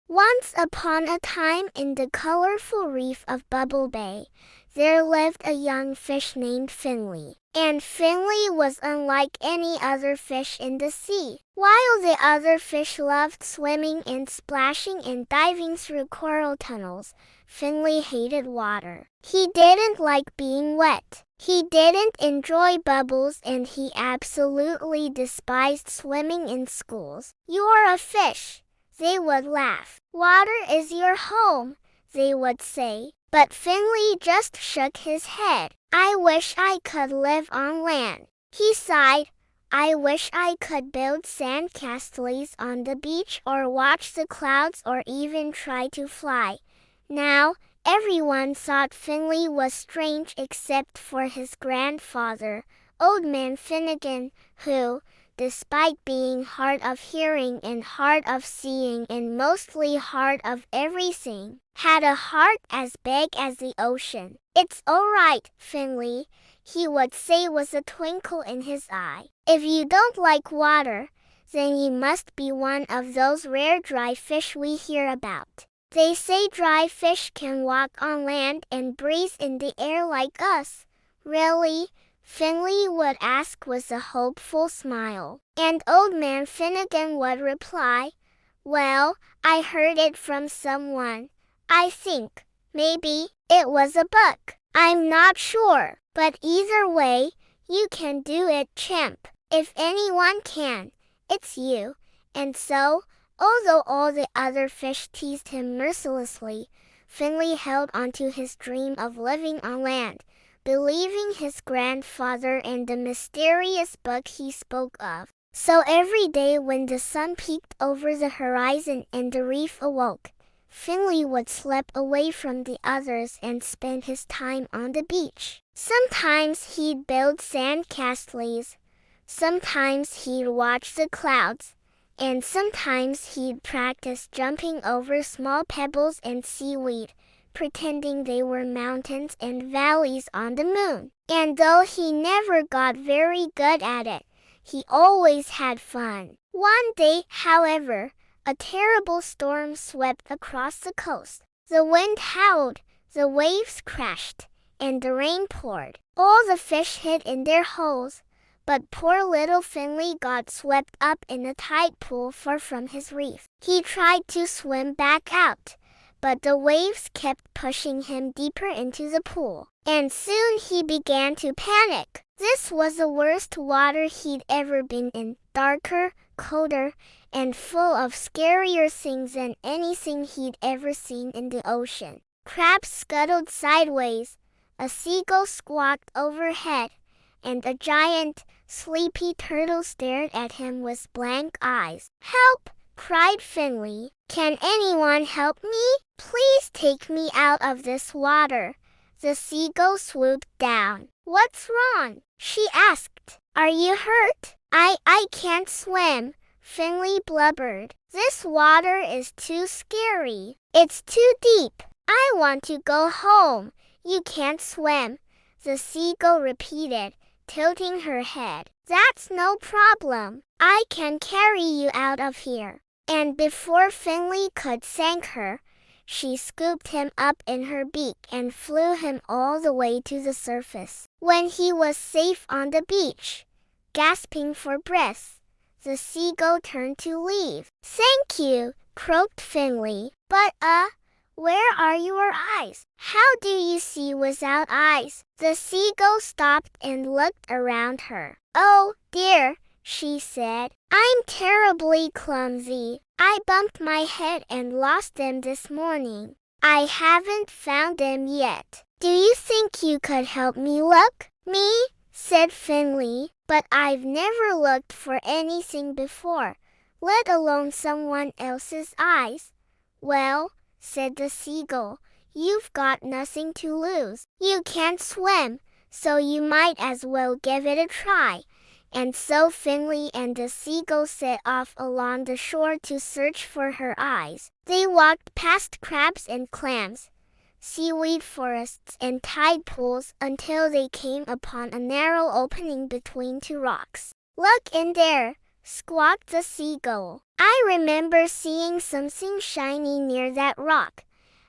Once upon a time in the colorful reef of Bubble Bay, there lived a young fish named Finley. And Finley was unlike any other fish in the sea. While the other fish loved swimming and splashing and diving through coral tunnels, Finley hated water. He didn't like being wet. He didn't enjoy bubbles and he absolutely despised swimming in schools. "You're a fish," they would laugh. "Water is your home," they would say. But Finley just shook his head. "I wish I could live on land," he sighed. "I wish I could build sand castles on the beach or watch the clouds or even try to fly." Now, everyone thought Finley was strange except for his grandfather, Old Man Finnegan, who, despite being hard of hearing and hard of seeing and mostly hard of everything, had a heart as big as the ocean. "It's all right, Finley," he would say with a twinkle in his eye. "If you don't like water, then you must be one of those rare dry fish we hear about. They say dry fish can walk on land and breathe in the air like us." "Really?" Finley would ask with a hopeful smile. And Old Man Finnegan would reply, "Well, I heard it from someone. I think, maybe, it was a book. I'm not sure. But either way, you can do it, champ. If anyone can, it's you." And so, although all the other fish teased him mercilessly, Finley held onto his dream of living on land, believing his grandfather and the mysterious book he spoke of. So every day when the sun peeked over the horizon and the reef awoke, Finley would slip away from the others and spend his time on the beach. Sometimes he'd build sand castles, sometimes he'd watch the clouds, and sometimes he'd practice jumping over small pebbles and seaweed, pretending they were mountains and valleys on the moon. And though he never got very good at it, he always had fun. One day, however, a terrible storm swept across the coast. The wind howled, the waves crashed, and the rain poured. All the fish hid in their holes, but poor little Finley got swept up in a tide pool far from his reef. He tried to swim back out, but the waves kept pushing him deeper into the pool. And soon he began to panic. This was the worst water he'd ever been in, darker, colder, and full of scarier things than anything he'd ever seen in the ocean. Crabs scuttled sideways, a seagull squawked overhead, and a giant, sleepy turtle stared at him with blank eyes. "Help!" cried Finley. "Can anyone help me? Please take me out of this water." The seagull swooped down. "What's wrong?" she asked. "Are you hurt?" I can't swim," Finley blubbered. "This water is too scary. It's too deep. I want to go home." "You can't swim," the seagull repeated, tilting her head. "That's no problem. I can carry you out of here." And before Finley could thank her, she scooped him up in her beak and flew him all the way to the surface. When he was safe on the beach, gasping for breath, the seagull turned to leave. "Thank you," croaked Finley. "But where are your eyes? How do you see without eyes?" The seagull stopped and looked around her. "Oh, dear," she said. "I'm terribly clumsy. I bumped my head and lost them this morning. I haven't found them yet. Do you think you could help me look?" "Me?" said Finley. "But I've never looked for anything before, let alone someone else's eyes." "Well," said the seagull, "you've got nothing to lose. You can't swim, so you might as well give it a try." And so Finley and the seagull set off along the shore to search for her eyes. They walked past crabs and clams, seaweed forests and tide pools until they came upon a narrow opening between two rocks. "Look in there," squawked the seagull. I remember seeing something shiny near that rock.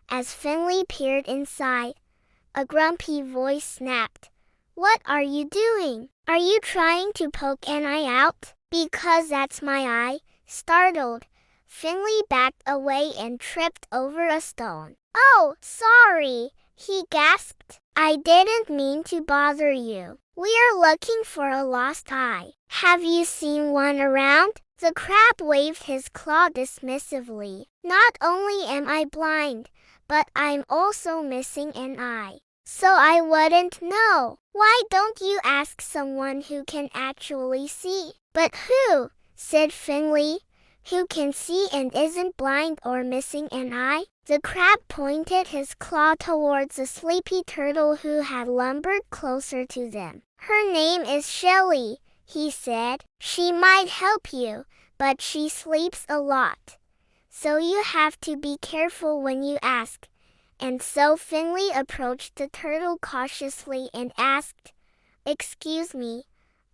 As Finley peered inside, a grumpy voice snapped. What are you doing? Are you trying to poke an eye out? Because that's my eye. Startled, Finley backed away and tripped over a stone. Oh, sorry, he gasped. I didn't mean to bother you. We are looking for a lost eye. Have you seen one around? The crab waved his claw dismissively. Not only am I blind, but I'm also missing an eye. So I wouldn't know. Why don't you ask someone who can actually see? But who? Said Finley. Who can see and isn't blind or missing an eye? The crab pointed his claw towards a sleepy turtle who had lumbered closer to them. Her name is Shelly, he said. She might help you, but she sleeps a lot. So you have to be careful when you ask. And so Finley approached the turtle cautiously and asked, Excuse me,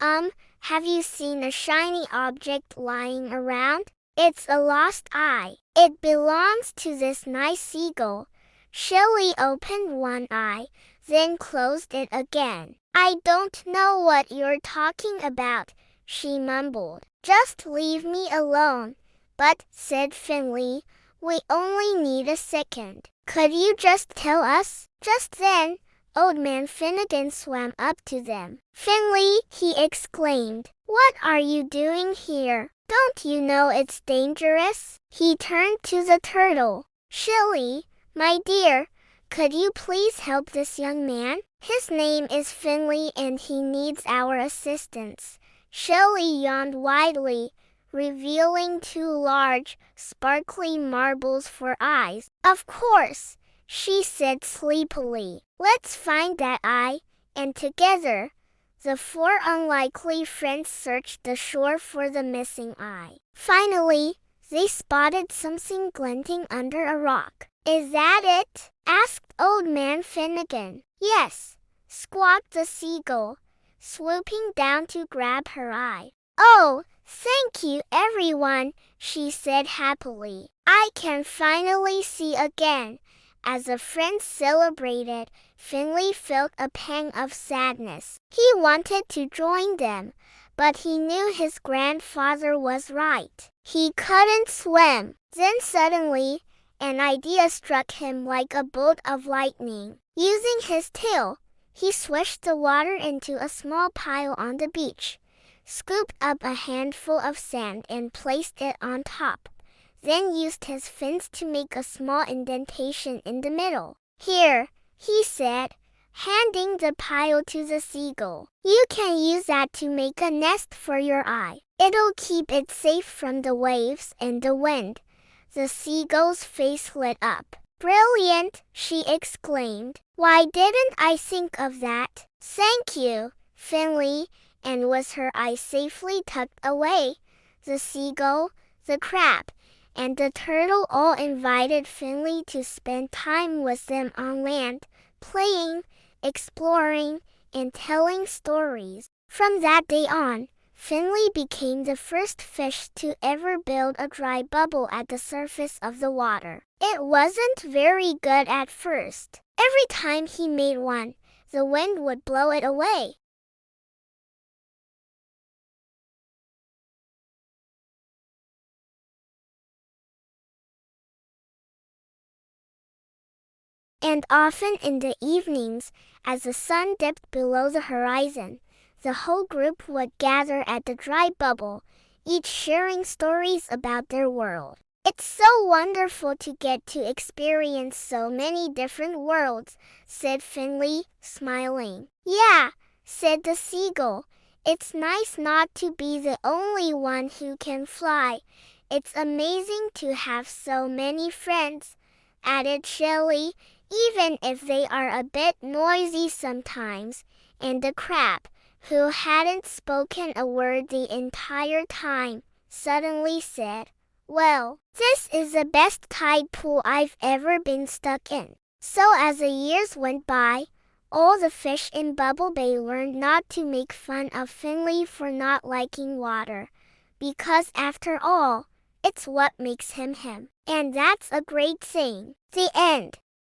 have you seen a shiny object lying around? It's a lost eye. It belongs to this nice seagull. Shelly opened one eye, then closed it again. I don't know what you're talking about, she mumbled. Just leave me alone. But, said Finley, we only need a second. Could you just tell us? Just then, Old Man Finnegan swam up to them. Finley, he exclaimed, what are you doing here? Don't you know it's dangerous? He turned to the turtle. Shelly, my dear, could you please help this young man? His name is Finley and he needs our assistance. Shelly yawned widely, revealing two large, sparkly marbles for eyes. Of course, she said sleepily. Let's find that eye, and together, the four unlikely friends searched the shore for the missing eye. Finally, they spotted something glinting under a rock. Is that it? Asked Old Man Finnegan. Yes, squawked the seagull, swooping down to grab her eye. Oh, thank you everyone, she said happily. I can finally see again. As the friends celebrated, Finley felt a pang of sadness. He wanted to join them, but he knew his grandfather was right. He couldn't swim. Then suddenly, an idea struck him like a bolt of lightning. Using his tail, he swished the water into a small pile on the beach, scooped up a handful of sand and placed it on top. Then used his fins to make a small indentation in the middle. Here, he said, handing the pile to the seagull. You can use that to make a nest for your eye. It'll keep it safe from the waves and the wind. The seagull's face lit up. Brilliant, she exclaimed. Why didn't I think of that? Thank you, Finley. And with her eye safely tucked away, the seagull, the crab, and the turtle all invited Finley to spend time with them on land, playing, exploring, and telling stories. From that day on, Finley became the first fish to ever build a dry bubble at the surface of the water. It wasn't very good at first. Every time he made one, the wind would blow it away. And often in the evenings, as the sun dipped below the horizon, the whole group would gather at the dry bubble, each sharing stories about their world. It's so wonderful to get to experience so many different worlds, said Finley, smiling. Yeah, said the seagull. It's nice not to be the only one who can fly. It's amazing to have so many friends, added Shelley, even if they are a bit noisy sometimes. And the crab, who hadn't spoken a word the entire time, suddenly said, Well, this is the best tide pool I've ever been stuck in. So as the years went by, all the fish in Bubble Bay learned not to make fun of Finley for not liking water, because after all, it's what makes him him. And that's a great saying. The end.